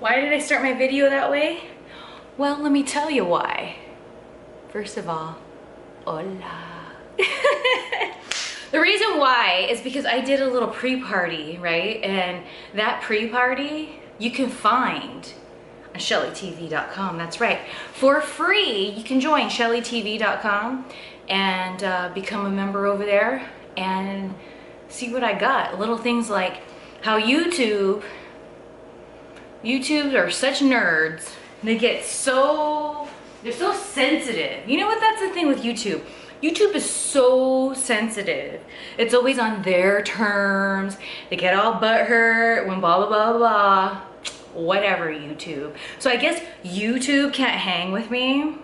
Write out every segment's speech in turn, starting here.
Why did I start my video that way? Well, let me tell you why. First of all, hola. The reason why is because I did a little pre-party, right? And that pre-party you can find on ShellyTV.com. That's right. For free, you can join ShellyTV.com and become a member over there and see what I got. Little things like how YouTubers are such nerds. They get they're so sensitive. You know what? That's the thing with YouTube. YouTube is so sensitive. It's always on their terms. They get all butthurt when blah, blah, blah, blah. Whatever, YouTube. So I guess YouTube can't hang with me.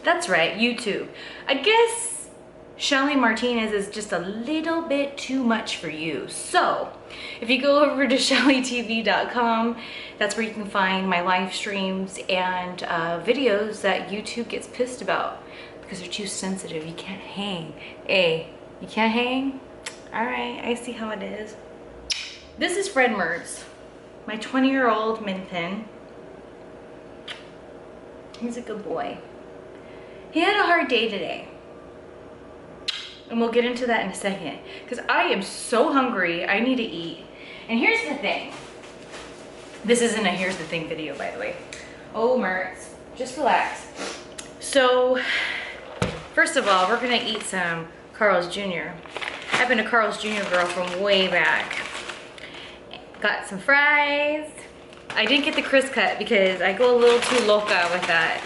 That's right, YouTube. I guess Shelly Martinez is just a little bit too much for you. So if you go over to ShellyTV.com, that's where you can find my live streams and videos that YouTube gets pissed about because they're too sensitive. You can't hang. Hey, you can't hang? All right, I see how it is. This is Fred Mertz, my 20-year-old min pin. He's a good boy. He had a hard day today. And we'll get into that in a second. Because I am so hungry, I need to eat. And here's the thing. This isn't a here's the thing video, by the way. Oh, Mertz, just relax. So, first of all, we're gonna eat some Carl's Jr. I've been a Carl's Jr. girl from way back. Got some fries. I didn't get the crisp cut because I go a little too loca with that.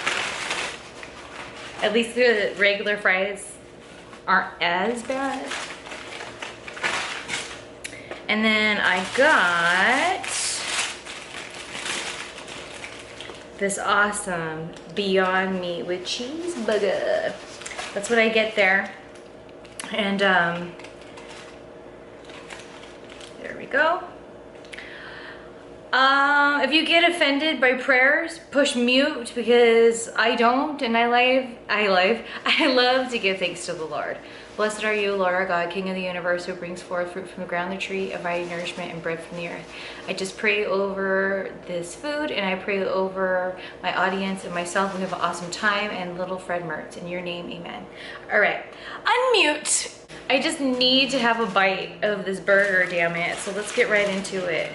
At least the regular fries aren't as bad. And then I got this awesome Beyond Meat with cheeseburger. That's what I get there. And there we go. If you get offended by prayers, push mute because I don't, and I love to give thanks to the Lord. Blessed are you, Lord our God, King of the universe, who brings forth fruit from the ground, the tree of mighty nourishment, and bread from the earth. I just pray over this food, and I pray over my audience and myself. We have an awesome time, and little Fred Mertz. In your name, amen. All right, unmute. I just need to have a bite of this burger, damn it. So let's get right into it.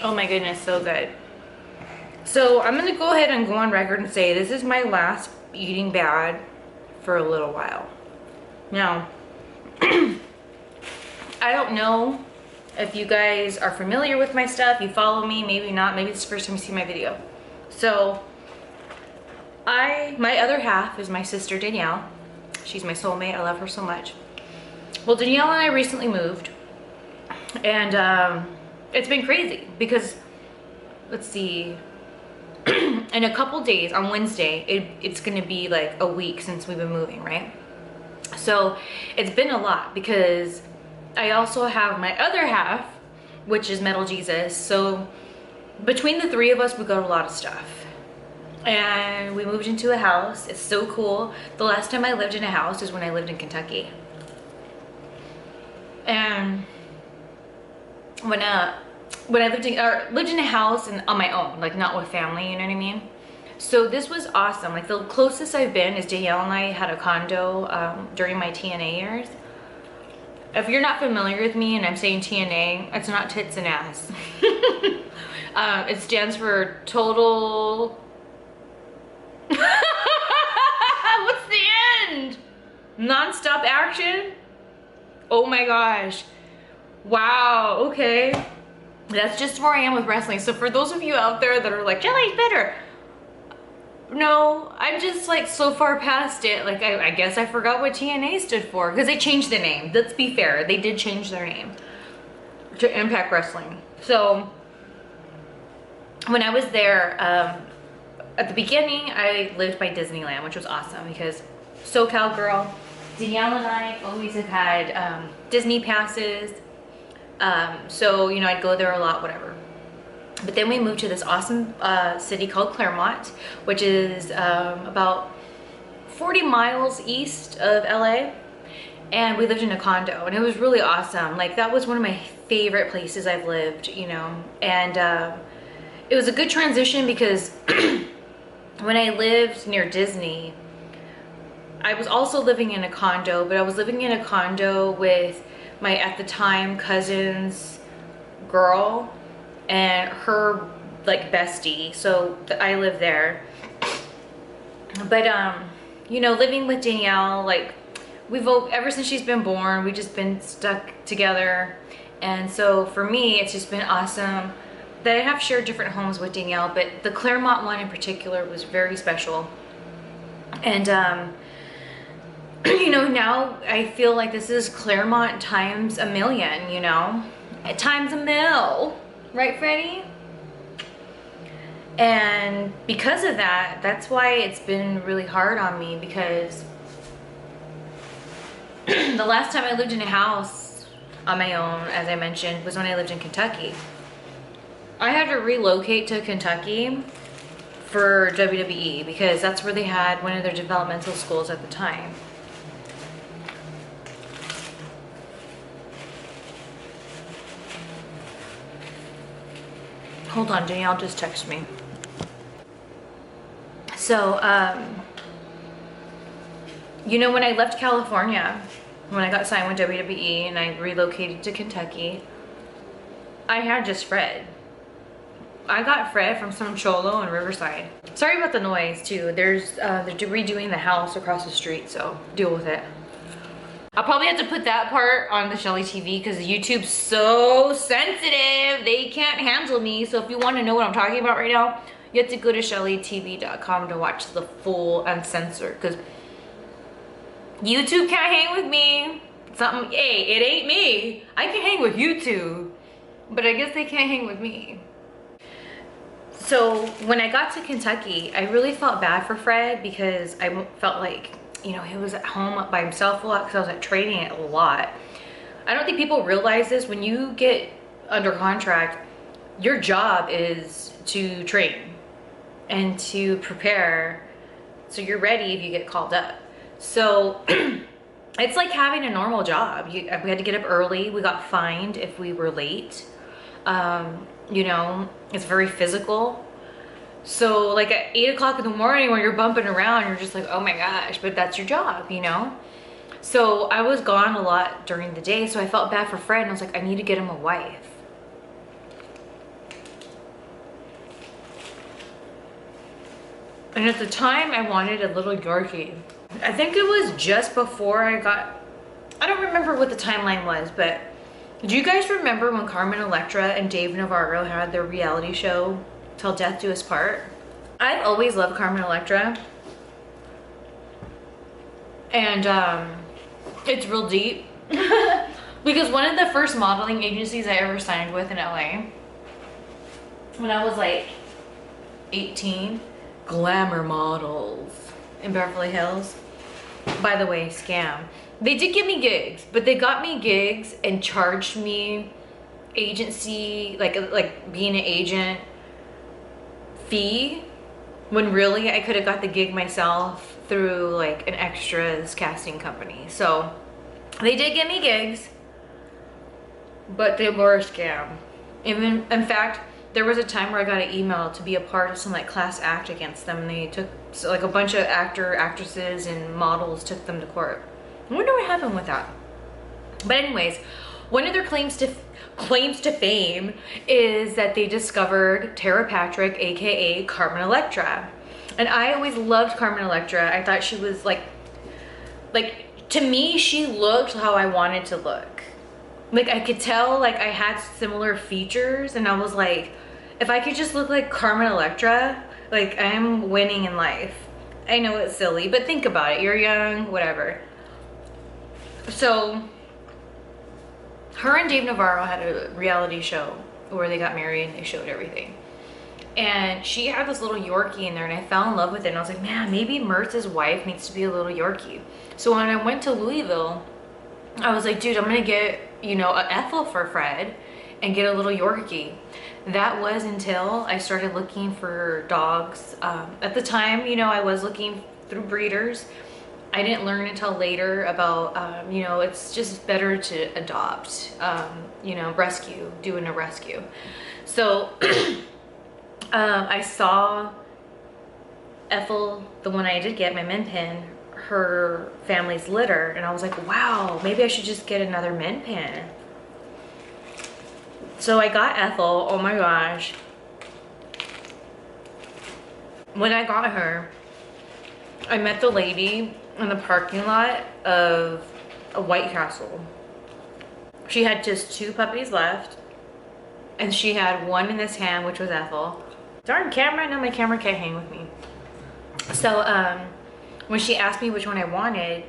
Oh my goodness, so good. So I'm gonna go ahead and go on record and say this is my last eating bad for a little while. Now, I don't know if you guys are familiar with my stuff, you follow me, maybe not, maybe it's the first time you see my video. So my other half is my sister Danielle. She's my soulmate, I love her so much. Well, Danielle and I recently moved, and it's been crazy because, let's see, in a couple days, on Wednesday, it's gonna be like a week since we've been moving, right? So it's been a lot because I also have my other half, which is Metal Jesus. So between the three of us, we got a lot of stuff. And we moved into a house. It's so cool. The last time I lived in a house is when I lived in Kentucky. And when I lived in a house and on my own, like not with family, you know what I mean? So this was awesome. Like the closest I've been is Danielle and I had a condo during my TNA years. If you're not familiar with me and I'm saying TNA, it's not tits and ass. It stands for total. What's the end? Non-stop action? Oh my gosh. Wow, okay. That's just where I am with wrestling. So for those of you out there that are like, Jelly's better. No, I'm just like so far past it. Like I guess I forgot what TNA stood for because they changed the name. Let's be fair. They did change their name to Impact Wrestling. So when I was there, at the beginning, I lived by Disneyland, which was awesome because SoCal girl, Danielle and I always have had Disney passes. So, you know, I'd go there a lot, whatever. But then we moved to this awesome city called Claremont, which is about 40 miles east of LA. and we lived in a condo, and it was really awesome. Like, that was one of my favorite places I've lived, you know. And it was a good transition because when I lived near Disney, I was also living in a condo, but I was living in a condo with my, at the time, cousin's girl and her like bestie. So I live there. But you know, living with Danielle, like, we've, ever since she's been born, we've just been stuck together. And so for me, it's just been awesome that I have shared different homes with Danielle, but the Claremont one in particular was very special. And you know, now I feel like this is Claremont times a million, you know, times a mil, right, Freddie? And because of that, that's why it's been really hard on me, because the last time I lived in a house on my own, as I mentioned, was when I lived in Kentucky. I had to relocate to Kentucky for WWE because that's where they had one of their developmental schools at the time. Hold on, Danielle just texted me. So, you know, when I left California, when I got signed with WWE and I relocated to Kentucky, I had just Fred. I got Fred from some cholo in Riverside. Sorry about the noise too. They're redoing the house across the street, so deal with it. I'll probably have to put that part on the Shelly TV because YouTube's so sensitive. They can't handle me. So if you want to know what I'm talking about right now, you have to go to shellytv.com to watch the full uncensored, because YouTube can't hang with me. Hey, it ain't me. I can hang with YouTube, but I guess they can't hang with me. So when I got to Kentucky, I really felt bad for Fred because I felt like, you know, he was at home by himself a lot because I was at training a lot. I don't think people realize this. When you get under contract, your job is to train and to prepare so you're ready if you get called up. So it's like having a normal job. We had to get up early. We got fined if we were late. You know, it's very physical. So like at 8 o'clock in the morning when you're bumping around, you're just like, oh my gosh, but that's your job, you know? So I was gone a lot during the day, so I felt bad for Fred, and I was like, I need to get him a wife. And at the time I wanted a little Yorkie. I think it was just before I don't remember what the timeline was, but do you guys remember when Carmen Electra and Dave Navarro had their reality show, Till Death Do Us Part? I've always loved Carmen Electra. And it's real deep. Because one of the first modeling agencies I ever signed with in LA, when I was like 18, Glamour Models in Beverly Hills. By the way, scam. They did give me gigs, but they got me gigs and charged me agency, like being an agent fee, when really I could have got the gig myself through like an extras casting company. So they did give me gigs, but they were a scam. Even, in fact, there was a time where I got an email to be a part of some like class act against them, and they took, so like a bunch of actresses and models took them to court. I wonder what happened with that. But anyways, one of their claims to fame is that they discovered Tara Patrick, aka Carmen Electra. And I always loved Carmen Electra. I thought she was like to me, she looked how I wanted to look. Like I could tell like I had similar features, and I was like, if I could just look like Carmen Electra, like I'm winning in life. I know it's silly, but think about it. You're young, whatever. So her and Dave Navarro had a reality show where they got married and they showed everything. And she had this little Yorkie in there, and I fell in love with it. And I was like, man, maybe Mertz's wife needs to be a little Yorkie. So when I went to Louisville, I was like, dude, I'm gonna get, you know, an Ethel for Fred and get a little Yorkie. That was until I started looking for dogs. At the time, you know, I was looking through breeders, I didn't learn until later about, you know, it's just better to adopt, you know, rescue, doing a rescue. So I saw Ethel, the one I did get, my min pin, her family's litter, and I was like, wow, maybe I should just get another min pin. So I got Ethel. Oh my gosh. When I got her, I met the lady in the parking lot of a White Castle. She had just 2 puppies left, and she had one in this hand, which was Ethel. Darn camera, no, my camera can't hang with me. So when she asked me which one I wanted,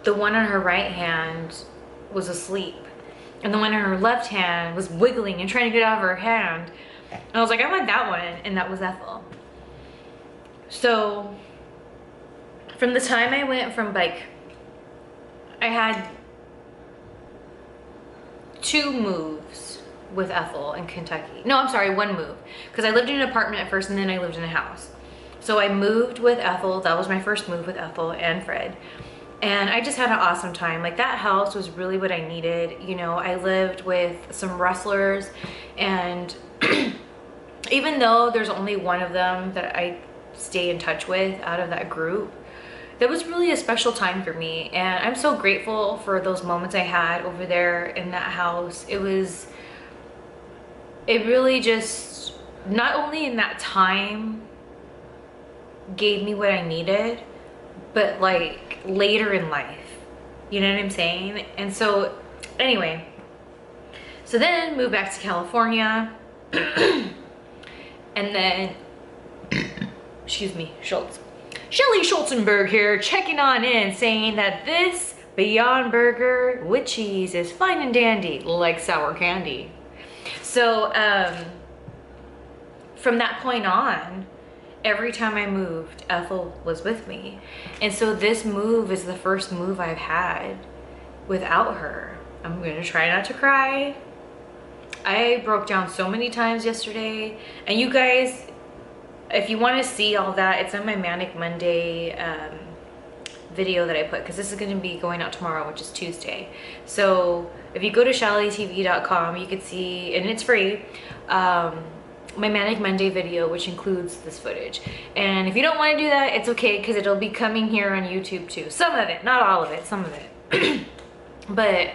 the one on her right hand was asleep, and the one on her left hand was wiggling and trying to get out of her hand. And I was like, I want that one, and that was Ethel. So from the time I went from like, I had 2 moves with Ethel in Kentucky. No, I'm sorry, 1 move. Because I lived in an apartment at first and then I lived in a house. So I moved with Ethel. That was my first move with Ethel and Fred. And I just had an awesome time. Like, that house was really what I needed. You know, I lived with some wrestlers, and even though there's only one of them that I stay in touch with out of that group, that was really a special time for me. And I'm so grateful for those moments I had over there in that house. It really just, not only in that time gave me what I needed, but like later in life, you know what I'm saying? And so anyway, so then moved back to California, and then excuse me, Shelly Schulzenberg here, checking on in, saying that this Beyond Burger with cheese is fine and dandy like sour candy. So from that point on, every time I moved, Ethel was with me. And so this move is the first move I've had without her. I'm gonna try not to cry. I broke down so many times yesterday. And you guys, if you want to see all that, it's on my Manic Monday video that I put, because this is going to be going out tomorrow, which is Tuesday. So if you go to shallytv.com, you can see, and it's free, my Manic Monday video, which includes this footage. And if you don't want to do that, it's okay, because it'll be coming here on YouTube too. Some of it, not all of it, some of it. But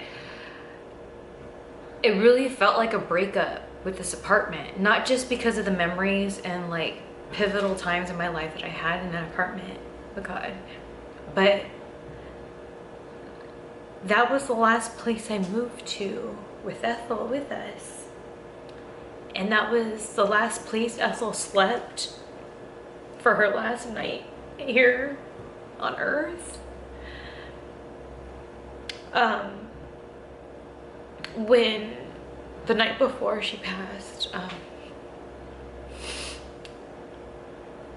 it really felt like a breakup with this apartment, not just because of the memories and like pivotal times in my life that I had in that apartment, oh God, but that was the last place I moved to with Ethel with us. And that was the last place Ethel slept for her last night here on Earth. When the night before she passed,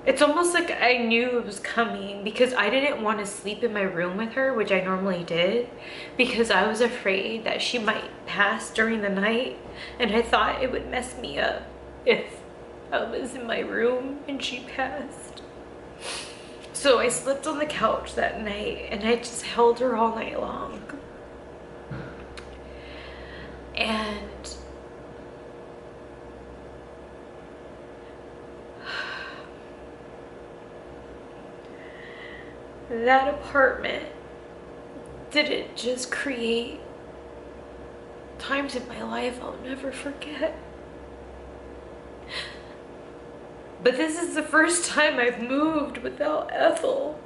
it's almost like I knew it was coming, because I didn't want to sleep in my room with her, which I normally did, because I was afraid that she might pass during the night, and I thought it would mess me up if I was in my room and she passed. So I slept on the couch that night, and I just held her all night long. And that apartment didn't just create times in my life I'll never forget, but this is the first time I've moved without Ethel,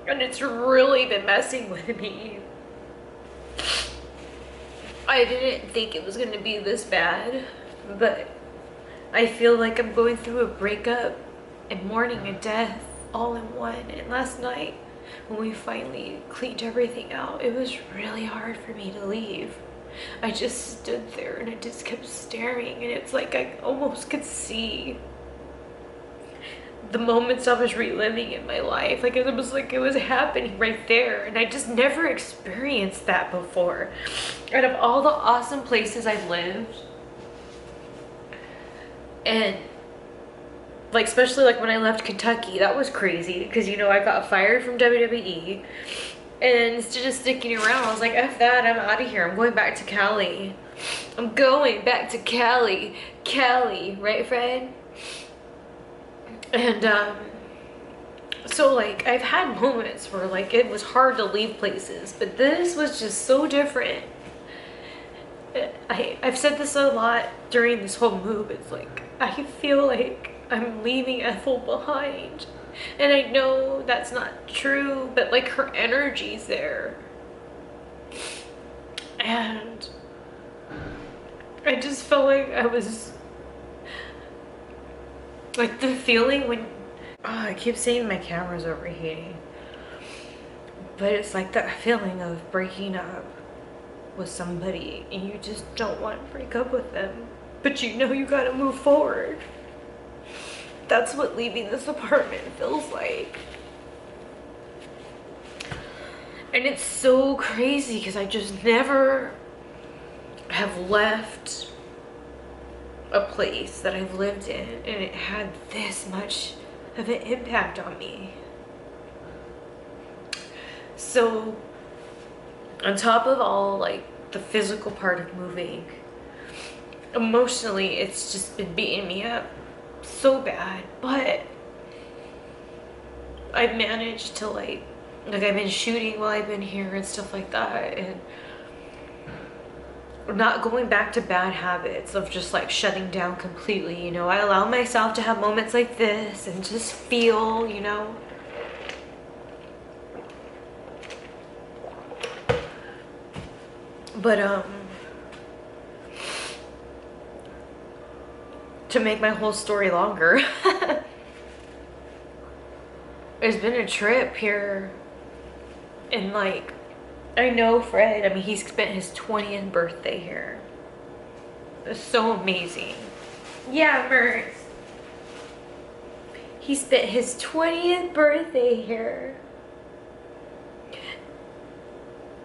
and it's really been messing with me. I didn't think it was going to be this bad, but I feel like I'm going through a breakup and mourning a death all in one. And last night, when we finally cleaned everything out, it was really hard for me to leave. I just stood there and I just kept staring, and it's like I almost could see the moments I was reliving in my life. Like, it was like it was happening right there, and I just never experienced that before. Out of all the awesome places I've lived, and Like, especially like when I left Kentucky, that was crazy because, you know, I got fired from WWE, and instead of sticking around, I was like, F that, I'm out of here. I'm going back to Cali. I'm going back to Cali. Cali, right, Fred? And so like I've had moments where like it was hard to leave places, but this was just so different. I've said this a lot during this whole move. It's like I feel like I'm leaving Ethel behind, and I know that's not true, but like her energy's there, and I just felt like I was like the feeling when I keep saying my camera's overheating, but it's like that feeling of breaking up with somebody and you just don't want to break up with them, but you know you gotta move forward. That's what leaving this apartment feels like. And it's so crazy because I just never have left a place that I've lived in and it had this much of an impact on me. So on top of all like the physical part of moving, emotionally it's just been beating me up so bad, but I've managed to like I've been shooting while I've been here and stuff like that, and not going back to bad habits of just like shutting down completely, you know. I allow myself to have moments like this and just feel, you know. But to make my whole story longer, it's been a trip here. And like, I know Fred, I mean, he spent his 20th birthday here. It's so amazing. Yeah, Mert. He spent his 20th birthday here.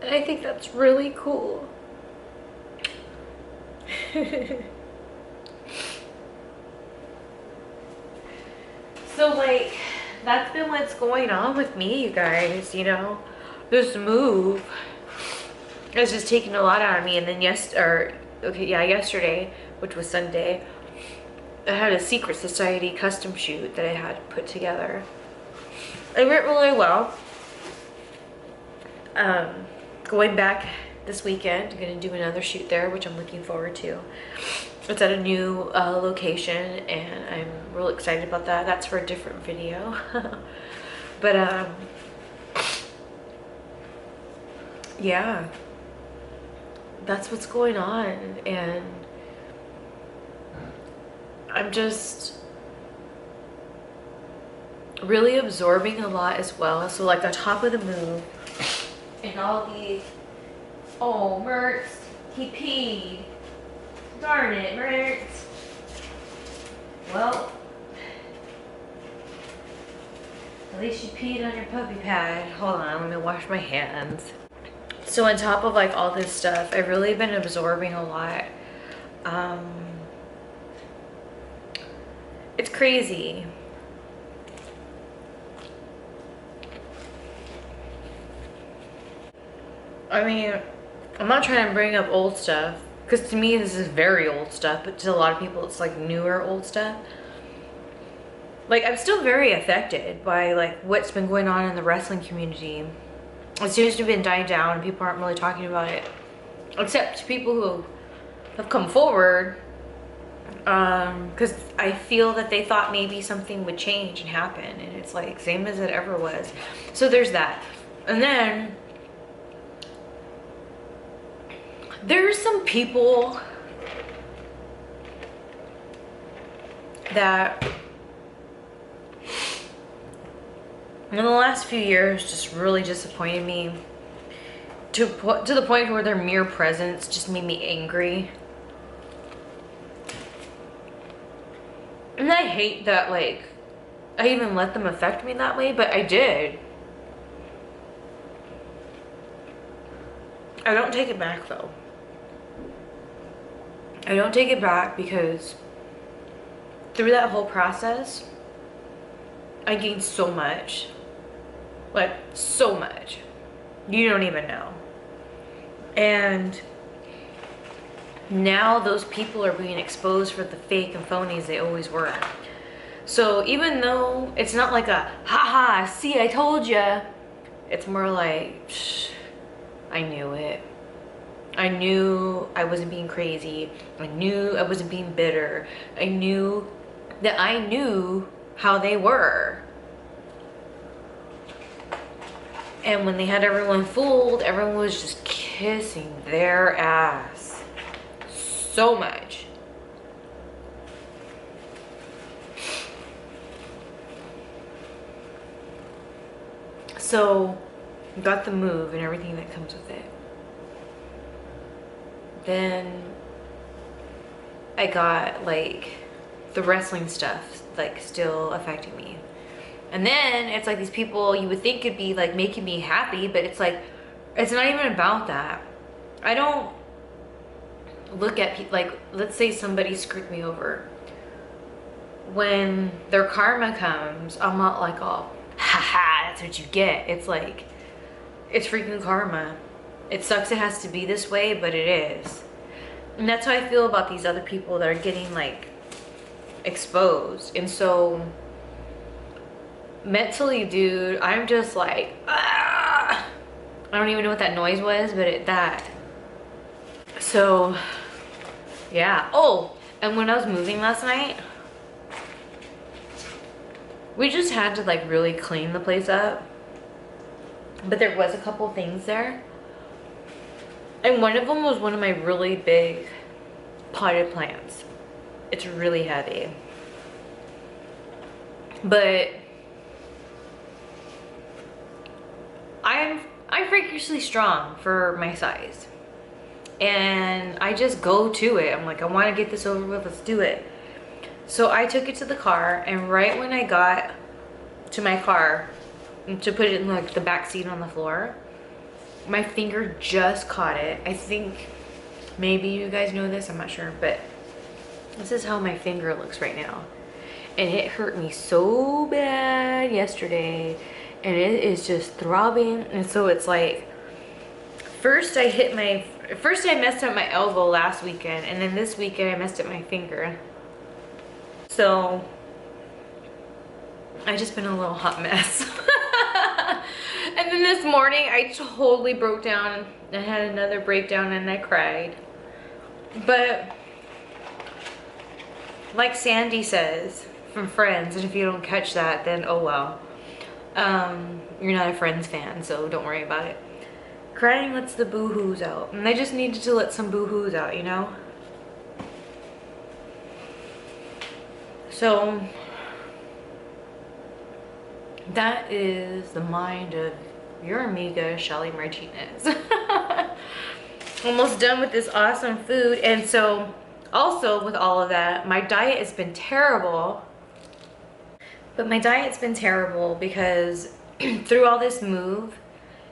And I think that's really cool. So like, that's been what's going on with me, you guys, you know. This move has just taken a lot out of me. And then yesterday, which was Sunday, I had a secret society custom shoot that I had put together. It went really well. Going back this weekend, I'm gonna do another shoot there, which I'm looking forward to. It's at a new location, and I'm real excited about that. That's for a different video. But yeah, that's what's going on, and I'm just really absorbing a lot as well. So like on top of the move and all these, oh, Mert, he peed. Darn it, Mert. Well, at least you peed on your puppy pad. Hold on, let me wash my hands. So on top of like all this stuff, I've really been absorbing a lot. It's crazy. I mean, I'm not trying to bring up old stuff, because to me this is very old stuff, but to a lot of people it's like newer old stuff. Like, I'm still very affected by like what's been going on in the wrestling community. It seems to have been dying down and people aren't really talking about it, except people who have come forward, because I feel that they thought maybe something would change and happen, and it's like same as it ever was. So there's that. And then there's some people that in the last few years just really disappointed me to the point where their mere presence just made me angry. And I hate that, like, I even let them affect me that way, but I did. I don't take it back though. I don't take it back, because through that whole process, I gained so much. Like, so much. You don't even know. And now those people are being exposed for the fake and phonies they always were. So even though it's not like a, haha, see, I told ya. It's more like, shh, I knew it. I knew I wasn't being crazy. I knew I wasn't being bitter. I knew that I knew how they were. And when they had everyone fooled, everyone was just kissing their ass so much. So, got the move and everything that comes with it. Then I got like the wrestling stuff like still affecting me. And then it's like these people you would think could be like making me happy, but it's like, it's not even about that. I don't look at people like, let's say somebody screwed me over. When their karma comes, I'm not like, oh, haha, that's what you get. It's like, it's freaking karma. It sucks it has to be this way, but it is. And that's how I feel about these other people that are getting like exposed. And so mentally, dude, I'm just like, ah! I don't even know what that noise was, but that. So, yeah. Oh, and when I was moving last night, we just had to like really clean the place up. But there was a couple things there. And one of them was one of my really big potted plants. It's really heavy. But I'm freakishly strong for my size. And I just go to it. I'm like, I want to get this over with. Let's do it. So I took it to the car, and right when I got to my car to put it in like the back seat on the floor, my finger just caught it. I think maybe you guys know this, I'm not sure, but this is how my finger looks right now. And it hurt me so bad yesterday, and it is just throbbing. And so it's like, first I messed up my elbow last weekend, and then this weekend I messed up my finger. So I just been a little hot mess. And then this morning I totally broke down and had another breakdown, and I cried. But like Sandy says from Friends, and if you don't catch that, then oh well. You're not a Friends fan, so don't worry about it. Crying lets the boo-hoos out, and I just needed to let some boo-hoos out, you know? So that is the mind of your amiga, Shelly Martinez. Almost done with this awesome food. And so also with all of that, my diet has been terrible. But my diet's been terrible because through all this move,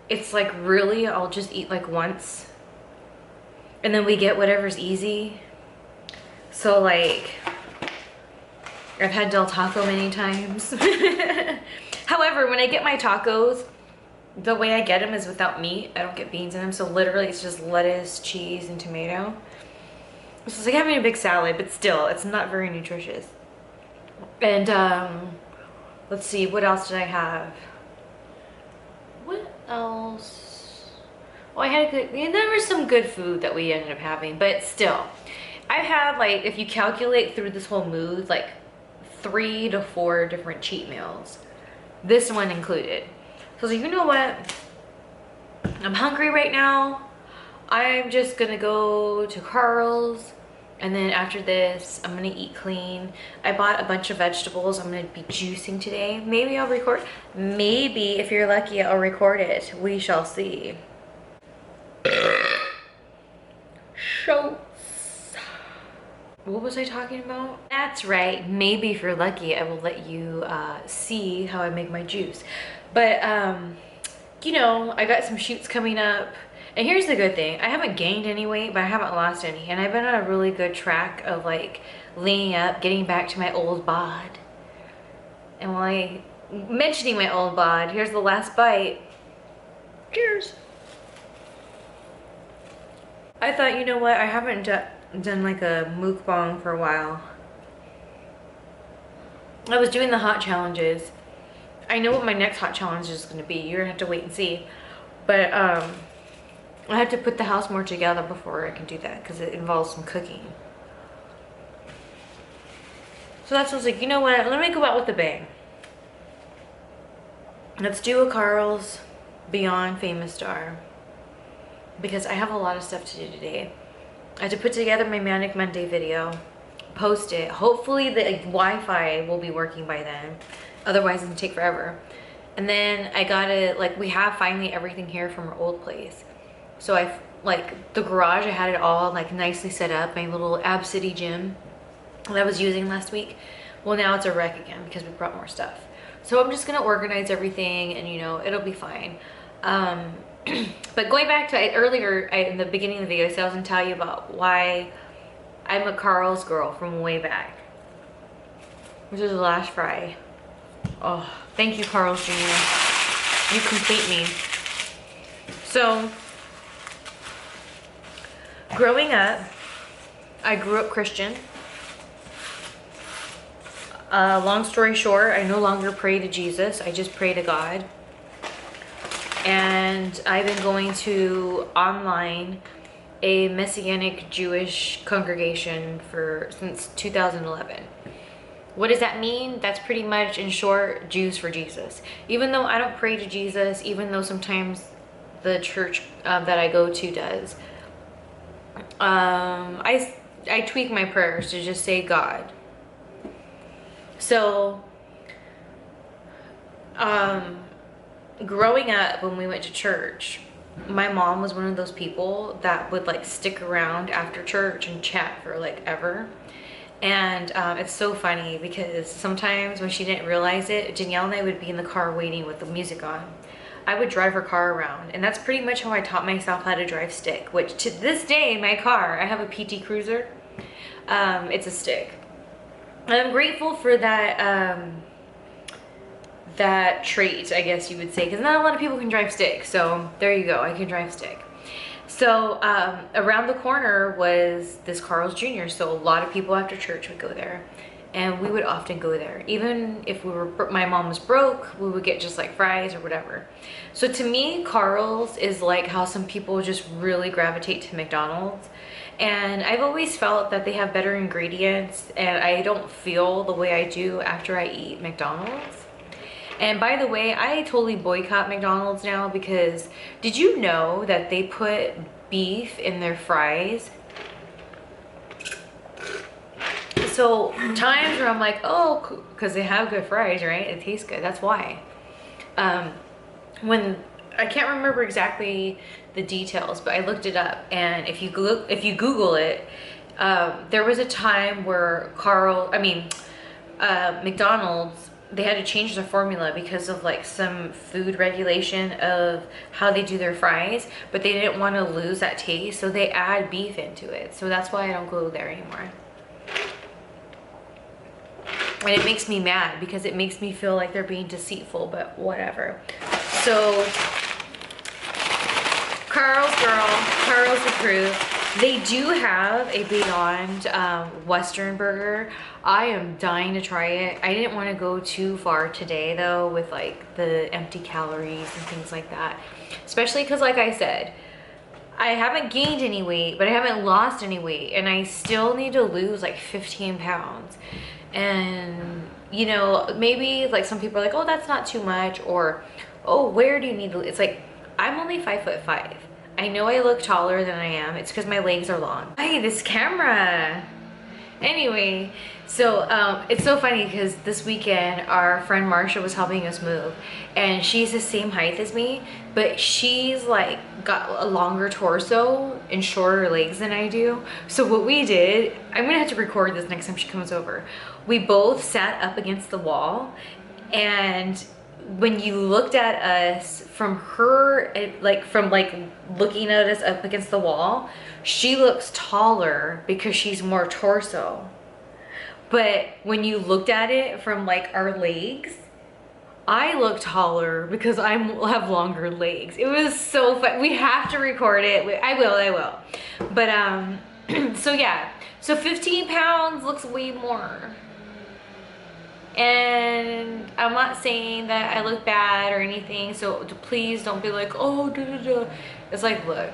it's like really I'll just eat like once. And then we get whatever's easy. So like, I've had Del Taco many times. However, when I get my tacos, the way I get them is without meat. I don't get beans in them. So literally it's just lettuce, cheese, and tomato. So it's like having a big salad, but still, it's not very nutritious. And let's see, what else did I have? What else? Well, I had a good, there was some good food that we ended up having, but still. I've had like, if you calculate through this whole move, like 3 to 4 different cheat meals. This one included. So you know what? I'm hungry right now. I'm just gonna go to Carl's, and then after this, I'm gonna eat clean. I bought a bunch of vegetables. I'm gonna be juicing today. Maybe I'll record. Maybe, if you're lucky, I'll record it. We shall see. Show. What was I talking about? That's right. Maybe if you're lucky, I will let you see how I make my juice. But, you know, I got some shoots coming up. And here's the good thing. I haven't gained any weight, but I haven't lost any. And I've been on a really good track of, like, leaning up, getting back to my old bod. And mentioning my old bod, here's the last bite. Cheers. I thought, you know what? I haven't done like a mukbang for a while. I was doing the hot challenges. I know what my next hot challenge is going to be. You're going to have to wait and see. But I have to put the house more together before I can do that because it involves some cooking. So that's what I was like, you know what? Let me go out with a bang. Let's do a Carl's Beyond Famous Star. Because I have a lot of stuff to do today. I have to put together my Manic Monday video. Post it. Hopefully the Wi-Fi will be working by then. Otherwise it's gonna take forever. And then I gotta, like, we have finally everything here from our old place. So I, like, the garage, I had it all like nicely set up. My little Ab City gym that I was using last week. Well, now it's a wreck again because we brought more stuff. So I'm just gonna organize everything and, you know, it'll be fine. But going back to it earlier, in the beginning of the video, I said I was gonna tell you about why I'm a Carl's girl from way back. Which is the last fry. Oh, thank you, Carl's Jr. You complete me. So, growing up, I grew up Christian. Long story short, I no longer pray to Jesus. I just pray to God. And I've been going to online a Messianic Jewish congregation since 2011. What does that mean? That's pretty much, in short, Jews for Jesus. Even though I don't pray to Jesus, even though sometimes the church that I go to does, I tweak my prayers to just say God. So, growing up when we went to church, my mom was one of those people that would like stick around after church and chat for like ever. And it's so funny because sometimes when she didn't realize it, Danielle and I would be in the car waiting with the music on. I would drive her car around, and that's pretty much how I taught myself how to drive stick, which to this day in my car, I have a PT Cruiser. It's a stick. And I'm grateful for that that trait, I guess you would say, because not a lot of people can drive stick. So there you go, I can drive stick. So around the corner was this Carl's Jr. So a lot of people after church would go there, and we would often go there. Even if my mom was broke, we would get just like fries or whatever. So to me, Carl's is like how some people just really gravitate to McDonald's. And I've always felt that they have better ingredients, and I don't feel the way I do after I eat McDonald's. And by the way, I totally boycott McDonald's now because did you know that they put beef in their fries? So times where I'm like, oh, because they have good fries, right? It tastes good. That's why. When I can't remember exactly the details, but I looked it up, and if you Google it, there was a time where McDonald's, they had to change their formula because of like some food regulation of how they do their fries, but they didn't want to lose that taste, so they add beef into it. So that's why I don't go there anymore. And it makes me mad because it makes me feel like they're being deceitful, but whatever. So Carl's girl, Carl's approved. They do have a Beyond Western burger. I am dying to try it. I didn't want to go too far today though with like the empty calories and things like that. Especially because like I said, I haven't gained any weight, but I haven't lost any weight. And I still need to lose like 15 pounds. And you know, maybe like some people are like, oh, that's not too much. Or, oh, where do you need to, it's like, I'm only 5'5". I know I look taller than I am. It's because my legs are long. Hey, this camera. Anyway, so it's so funny because this weekend our friend Marsha was helping us move, and she's the same height as me, but she's like got a longer torso and shorter legs than I do. So what we did, I'm gonna have to record this next time she comes over. We both sat up against the wall, and when you looked at us from her, from looking at us up against the wall, she looks taller because she's more torso. But when you looked at it from like our legs, I look taller because I have longer legs. It was so fun. We have to record it. I will. But so yeah, so 15 pounds looks way more. And I'm not saying that I look bad or anything, so please don't be like, oh, da, da, da. It's like, look,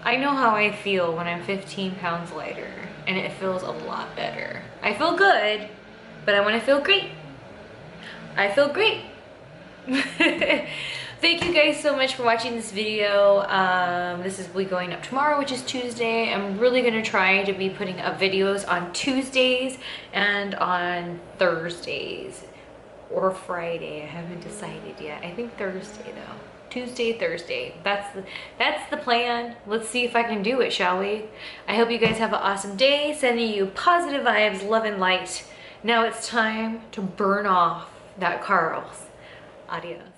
I know how I feel when I'm 15 pounds lighter, and it feels a lot better. I feel good, but I want to feel great. I feel great. Thank you guys so much for watching this video. This will be going up tomorrow, which is Tuesday. I'm really gonna try to be putting up videos on Tuesdays and on Thursdays or Friday. I haven't decided yet. I think Thursday though. Tuesday, Thursday. That's the plan. Let's see if I can do it, shall we? I hope you guys have an awesome day. Sending you positive vibes, love and light. Now it's time to burn off that Carl's. Adios.